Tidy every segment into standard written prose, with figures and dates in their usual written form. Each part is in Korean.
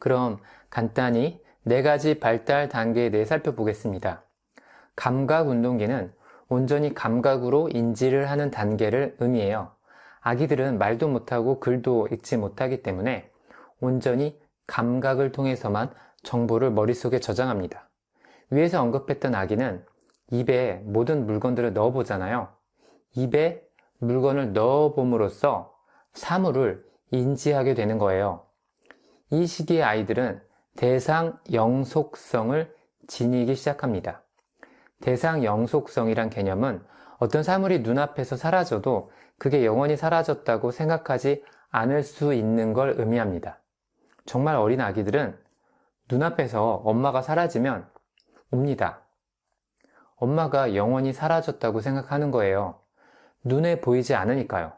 그럼 간단히 4가지 발달 단계에 대해 살펴보겠습니다. 감각운동기는 온전히 감각으로 인지를 하는 단계를 의미해요. 아기들은 말도 못하고 글도 읽지 못하기 때문에 온전히 감각을 통해서만 정보를 머릿속에 저장합니다. 위에서 언급했던 아기는 입에 모든 물건들을 넣어보잖아요. 입에 물건을 넣어봄으로써 사물을 인지하게 되는 거예요. 이 시기의 아이들은 대상 영속성을 지니기 시작합니다. 대상 영속성이란 개념은 어떤 사물이 눈앞에서 사라져도 그게 영원히 사라졌다고 생각하지 않을 수 있는 걸 의미합니다. 정말 어린 아기들은 눈앞에서 엄마가 사라지면 웁니다. 엄마가 영원히 사라졌다고 생각하는 거예요. 눈에 보이지 않으니까요.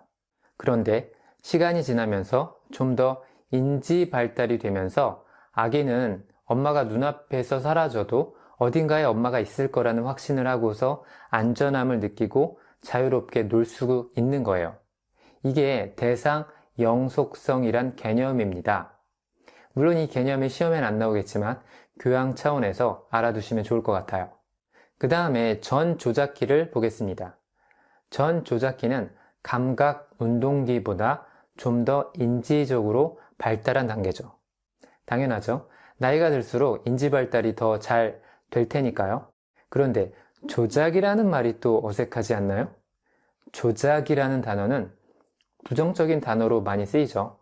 그런데 시간이 지나면서 좀 더 인지 발달이 되면서 아기는 엄마가 눈앞에서 사라져도 어딘가에 엄마가 있을 거라는 확신을 하고서 안전함을 느끼고 자유롭게 놀 수 있는 거예요. 이게 대상 영속성이란 개념입니다. 물론 이 개념이 시험엔 안 나오겠지만 교양 차원에서 알아두시면 좋을 것 같아요. 그 다음에 전 조작기를 보겠습니다. 전 조작기는 감각 운동기보다 좀 더 인지적으로 발달한 단계죠. 당연하죠. 나이가 들수록 인지 발달이 더 잘 될 테니까요. 그런데 조작이라는 말이 또 어색하지 않나요? 조작이라는 단어는 부정적인 단어로 많이 쓰이죠.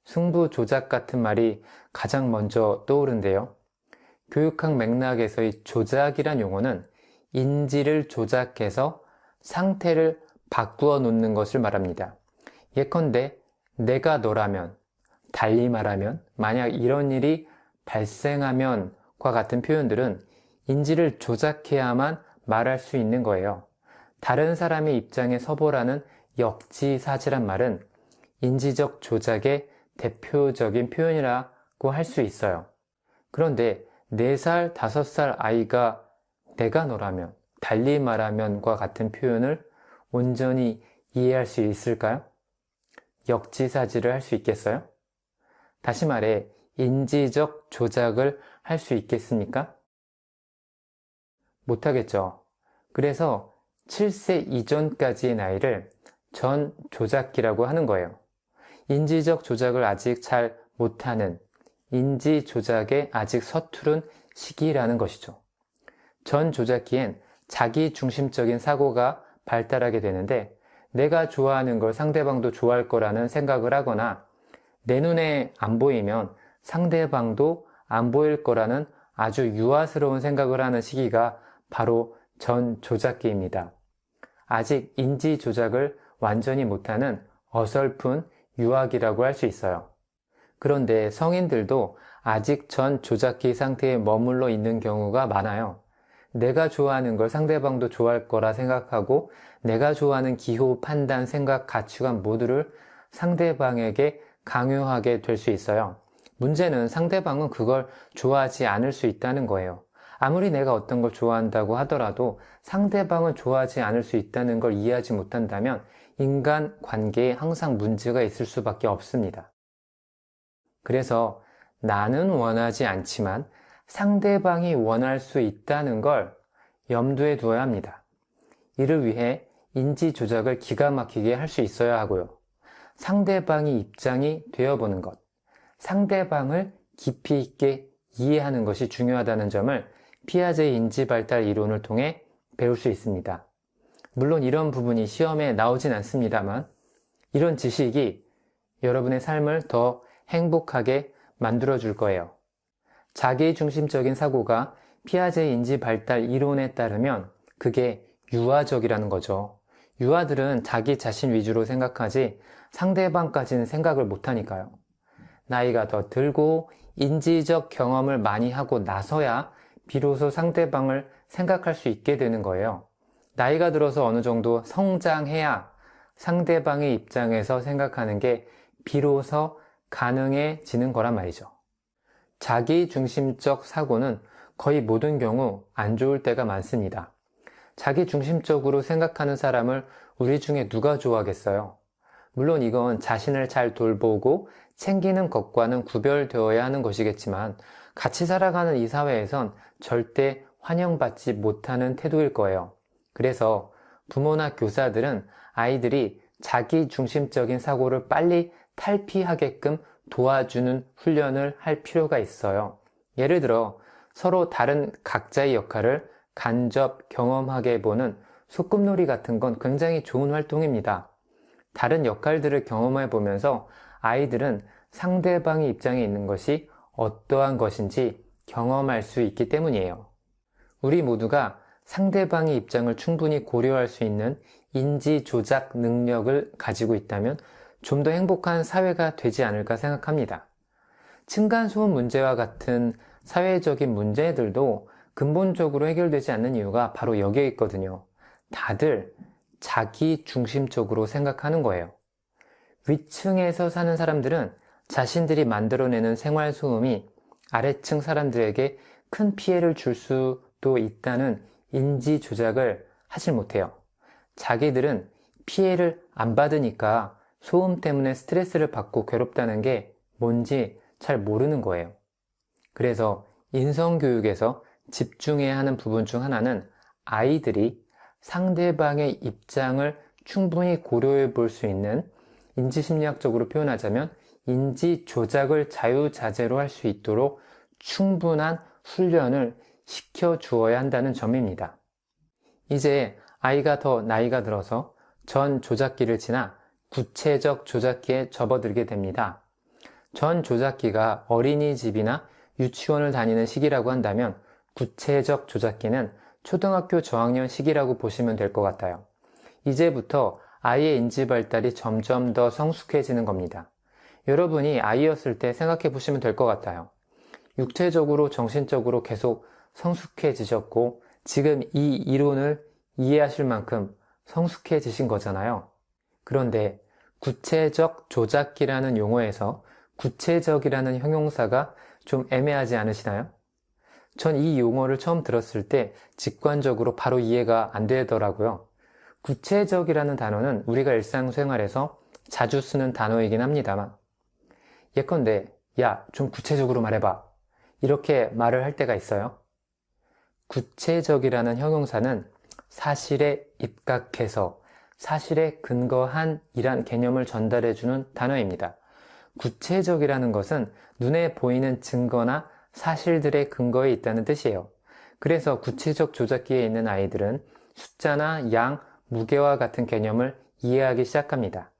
승부 조작 같은 말이 가장 먼저 떠오른대요. 교육학 맥락에서의 조작이란 용어는 인지를 조작해서 상태를 바꾸어 놓는 것을 말합니다. 예컨대 내가 너라면, 달리 말하면, 만약 이런 일이 발생하면과 같은 표현들은 인지를 조작해야만 말할 수 있는 거예요. 다른 사람의 입장에 서보라는 역지사지란 말은 인지적 조작의 대표적인 표현이라고 할 수 있어요. 그런데 4살, 5살 아이가 내가 너라면, 달리 말하면과 같은 표현을 온전히 이해할 수 있을까요? 역지사지를 할 수 있겠어요? 다시 말해, 인지적 조작을 할 수 있겠습니까? 못하겠죠. 그래서 7세 이전까지의 나이를 전 조작기라고 하는 거예요. 인지적 조작을 아직 잘 못하는, 인지 조작에 아직 서투른 시기라는 것이죠. 전 조작기엔 자기 중심적인 사고가 발달하게 되는데 내가 좋아하는 걸 상대방도 좋아할 거라는 생각을 하거나 내 눈에 안 보이면 상대방도 안 보일 거라는 아주 유아스러운 생각을 하는 시기가 바로 전 조작기입니다. 아직 인지 조작을 완전히 못하는 어설픈 유아기라고 할 수 있어요. 그런데 성인들도 아직 전 조작기 상태에 머물러 있는 경우가 많아요. 내가 좋아하는 걸 상대방도 좋아할 거라 생각하고 내가 좋아하는 기호, 판단, 생각, 가치관 모두를 상대방에게 강요하게 될 수 있어요. 문제는 상대방은 그걸 좋아하지 않을 수 있다는 거예요. 아무리 내가 어떤 걸 좋아한다고 하더라도 상대방은 좋아하지 않을 수 있다는 걸 이해하지 못한다면 인간 관계에 항상 문제가 있을 수밖에 없습니다. 그래서 나는 원하지 않지만 상대방이 원할 수 있다는 걸 염두에 두어야 합니다. 이를 위해 인지 조작을 기가 막히게 할 수 있어야 하고요. 상대방의 입장이 되어보는 것, 상대방을 깊이 있게 이해하는 것이 중요하다는 점을 피아제의 인지발달 이론을 통해 배울 수 있습니다. 물론 이런 부분이 시험에 나오진 않습니다만 이런 지식이 여러분의 삶을 더 행복하게 만들어줄 거예요. 자기중심적인 사고가 피아제의 인지발달 이론에 따르면 그게 유아적이라는 거죠. 유아들은 자기 자신 위주로 생각하지 상대방까지는 생각을 못하니까요. 나이가 더 들고 인지적 경험을 많이 하고 나서야 비로소 상대방을 생각할 수 있게 되는 거예요. 나이가 들어서 어느 정도 성장해야 상대방의 입장에서 생각하는 게 비로소 가능해지는 거란 말이죠. 자기중심적 사고는 거의 모든 경우 안 좋을 때가 많습니다. 자기중심적으로 생각하는 사람을 우리 중에 누가 좋아하겠어요? 물론 이건 자신을 잘 돌보고 챙기는 것과는 구별되어야 하는 것이겠지만 같이 살아가는 이 사회에선 절대 환영받지 못하는 태도일 거예요. 그래서 부모나 교사들은 아이들이 자기 중심적인 사고를 빨리 탈피하게끔 도와주는 훈련을 할 필요가 있어요. 예를 들어 서로 다른 각자의 역할을 간접 경험하게 보는 소꿉놀이 같은 건 굉장히 좋은 활동입니다. 다른 역할들을 경험해 보면서 아이들은 상대방의 입장에 있는 것이 어떠한 것인지 경험할 수 있기 때문이에요. 우리 모두가 상대방의 입장을 충분히 고려할 수 있는 인지 조작 능력을 가지고 있다면 좀 더 행복한 사회가 되지 않을까 생각합니다. 층간소음 문제와 같은 사회적인 문제들도 근본적으로 해결되지 않는 이유가 바로 여기에 있거든요. 다들 자기 중심적으로 생각하는 거예요. 위층에서 사는 사람들은 자신들이 만들어내는 생활소음이 아래층 사람들에게 큰 피해를 줄 수도 있다는 인지 조작을 하질 못해요. 자기들은 피해를 안 받으니까 소음 때문에 스트레스를 받고 괴롭다는 게 뭔지 잘 모르는 거예요. 그래서 인성교육에서 집중해야 하는 부분 중 하나는 아이들이 상대방의 입장을 충분히 고려해 볼 수 있는, 인지심리학적으로 표현하자면 인지 조작을 자유자재로 할 수 있도록 충분한 훈련을 시켜 주어야 한다는 점입니다. 이제 아이가 더 나이가 들어서 전 조작기를 지나 구체적 조작기에 접어들게 됩니다. 전 조작기가 어린이집이나 유치원을 다니는 시기라고 한다면 구체적 조작기는 초등학교 저학년 시기라고 보시면 될 것 같아요. 이제부터 아이의 인지 발달이 점점 더 성숙해지는 겁니다. 여러분이 아이였을 때 생각해 보시면 될 것 같아요. 육체적으로 정신적으로 계속 성숙해지셨고 지금 이 이론을 이해하실 만큼 성숙해지신 거잖아요. 그런데 구체적 조작기라는 용어에서 구체적이라는 형용사가 좀 애매하지 않으시나요? 전 이 용어를 처음 들었을 때 직관적으로 바로 이해가 안 되더라고요. 구체적이라는 단어는 우리가 일상생활에서 자주 쓰는 단어이긴 합니다만, 예컨대 야, 좀 구체적으로 말해봐, 이렇게 말을 할 때가 있어요. 구체적이라는 형용사는 사실에 입각해서 사실에 근거한 이란 개념을 전달해주는 단어입니다. 구체적이라는 것은 눈에 보이는 증거나 사실들의 근거에 있다는 뜻이에요. 그래서 구체적 조작기에 있는 아이들은 숫자나 양, 무게와 같은 개념을 이해하기 시작합니다.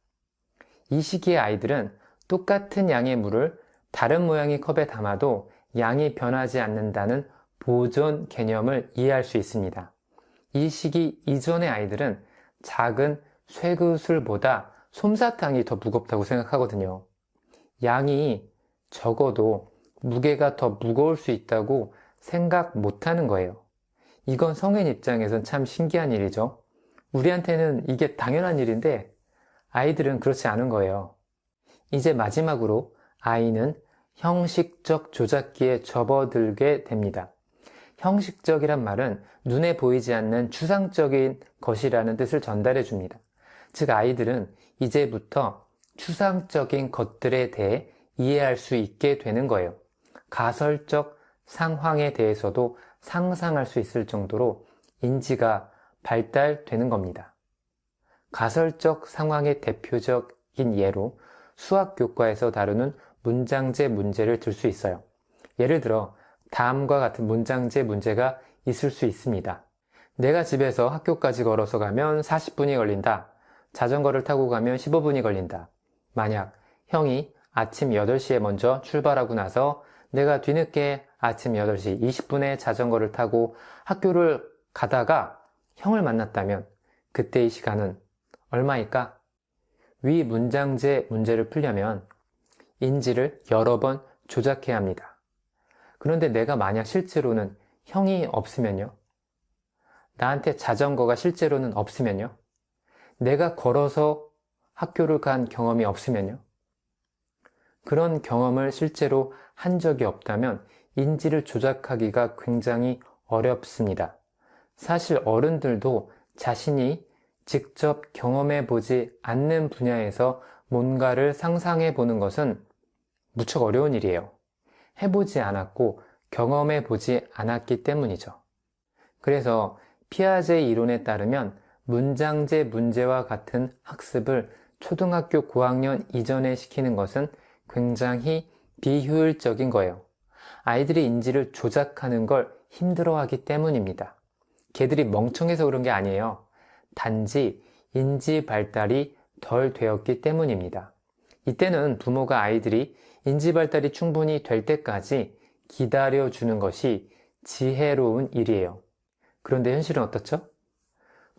이 시기의 아이들은 똑같은 양의 물을 다른 모양의 컵에 담아도 양이 변하지 않는다는 보존 개념을 이해할 수 있습니다. 이 시기 이전의 아이들은 작은 쇠구슬보다 솜사탕이 더 무겁다고 생각하거든요. 양이 적어도 무게가 더 무거울 수 있다고 생각 못하는 거예요. 이건 성인 입장에선 참 신기한 일이죠. 우리한테는 이게 당연한 일인데 아이들은 그렇지 않은 거예요. 이제 마지막으로 아이는 형식적 조작기에 접어들게 됩니다. 형식적이란 말은 눈에 보이지 않는 추상적인 것이라는 뜻을 전달해 줍니다. 즉 아이들은 이제부터 추상적인 것들에 대해 이해할 수 있게 되는 거예요. 가설적 상황에 대해서도 상상할 수 있을 정도로 인지가 발달되는 겁니다. 가설적 상황의 대표적인 예로 수학 교과에서 다루는 문장제 문제를 들 수 있어요. 예를 들어 다음과 같은 문장제 문제가 있을 수 있습니다. 내가 집에서 학교까지 걸어서 가면 40분이 걸린다. 자전거를 타고 가면 15분이 걸린다. 만약 형이 아침 8시에 먼저 출발하고 나서 내가 뒤늦게 아침 8시 20분에 자전거를 타고 학교를 가다가 형을 만났다면 그때의 시간은 얼마일까? 위 문장제 문제를 풀려면 인지를 여러 번 조작해야 합니다. 그런데 내가 만약 실제로는 형이 없으면요? 나한테 자전거가 실제로는 없으면요? 내가 걸어서 학교를 간 경험이 없으면요? 그런 경험을 실제로 한 적이 없다면 인지를 조작하기가 굉장히 어렵습니다. 사실 어른들도 자신이 직접 경험해 보지 않는 분야에서 뭔가를 상상해 보는 것은 무척 어려운 일이에요. 해보지 않았고 경험해 보지 않았기 때문이죠. 그래서 피아제 이론에 따르면 문장제 문제와 같은 학습을 초등학교 고학년 이전에 시키는 것은 굉장히 비효율적인 거예요. 아이들이 인지를 조작하는 걸 힘들어하기 때문입니다. 걔들이 멍청해서 그런 게 아니에요. 단지 인지 발달이 덜 되었기 때문입니다. 이때는 부모가 아이들이 인지 발달이 충분히 될 때까지 기다려주는 것이 지혜로운 일이에요. 그런데 현실은 어떻죠?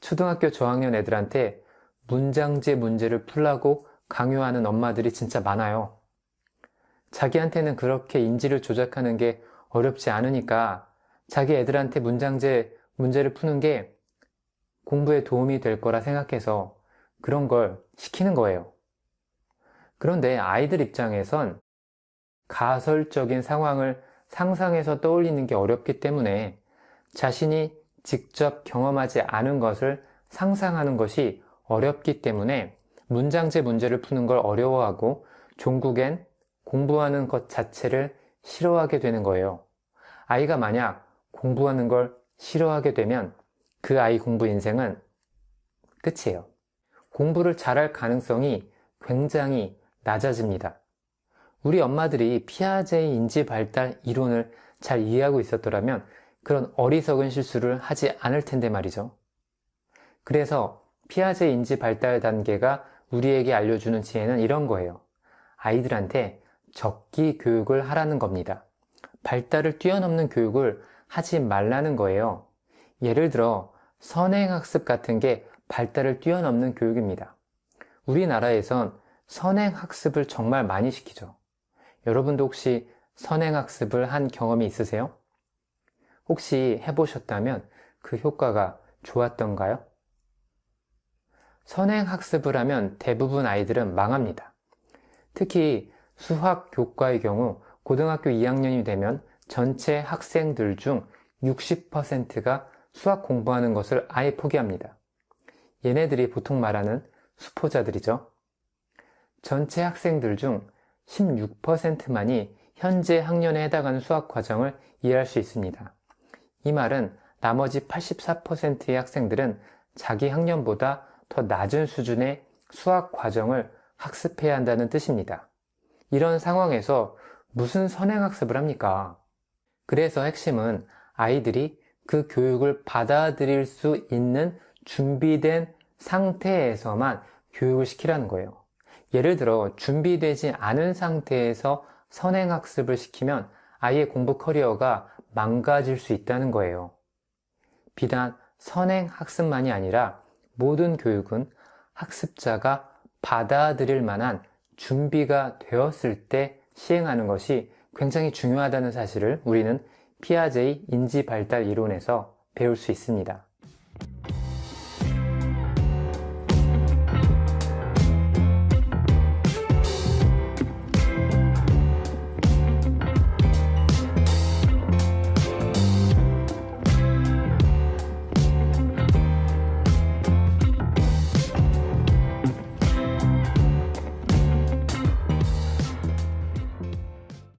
초등학교 저학년 애들한테 문장제 문제를 풀라고 강요하는 엄마들이 진짜 많아요. 자기한테는 그렇게 인지를 조작하는 게 어렵지 않으니까 자기 애들한테 문장제 문제를 푸는 게 공부에 도움이 될 거라 생각해서 그런 걸 시키는 거예요. 그런데 아이들 입장에선 가설적인 상황을 상상해서 떠올리는 게 어렵기 때문에 자신이 직접 경험하지 않은 것을 상상하는 것이 어렵기 때문에 문장제 문제를 푸는 걸 어려워하고 종국엔 공부하는 것 자체를 싫어하게 되는 거예요. 아이가 만약 공부하는 걸 싫어하게 되면 그 아이 공부 인생은 끝이에요. 공부를 잘할 가능성이 굉장히 낮아집니다. 우리 엄마들이 피아제의 인지 발달 이론을 잘 이해하고 있었더라면 그런 어리석은 실수를 하지 않을 텐데 말이죠. 그래서 피아제 인지 발달 단계가 우리에게 알려주는 지혜는 이런 거예요. 아이들한테 적기 교육을 하라는 겁니다. 발달을 뛰어넘는 교육을 하지 말라는 거예요. 예를 들어 선행학습 같은 게 발달을 뛰어넘는 교육입니다. 우리나라에선 선행학습을 정말 많이 시키죠. 여러분도 혹시 선행학습을 한 경험이 있으세요? 혹시 해보셨다면 그 효과가 좋았던가요? 선행학습을 하면 대부분 아이들은 망합니다. 특히 수학 교과의 경우 고등학교 2학년이 되면 전체 학생들 중 60%가 수학 공부하는 것을 아예 포기합니다. 얘네들이 보통 말하는 수포자들이죠. 전체 학생들 중 16%만이 현재 학년에 해당하는 수학 과정을 이해할 수 있습니다. 이 말은 나머지 84%의 학생들은 자기 학년보다 더 낮은 수준의 수학 과정을 학습해야 한다는 뜻입니다. 이런 상황에서 무슨 선행학습을 합니까? 그래서 핵심은 아이들이 그 교육을 받아들일 수 있는 준비된 상태에서만 교육을 시키라는 거예요. 예를 들어 준비되지 않은 상태에서 선행학습을 시키면 아이의 공부 커리어가 망가질 수 있다는 거예요. 비단 선행학습만이 아니라 모든 교육은 학습자가 받아들일 만한 준비가 되었을 때 시행하는 것이 굉장히 중요하다는 사실을 우리는 피아제의 인지 발달 이론에서 배울 수 있습니다.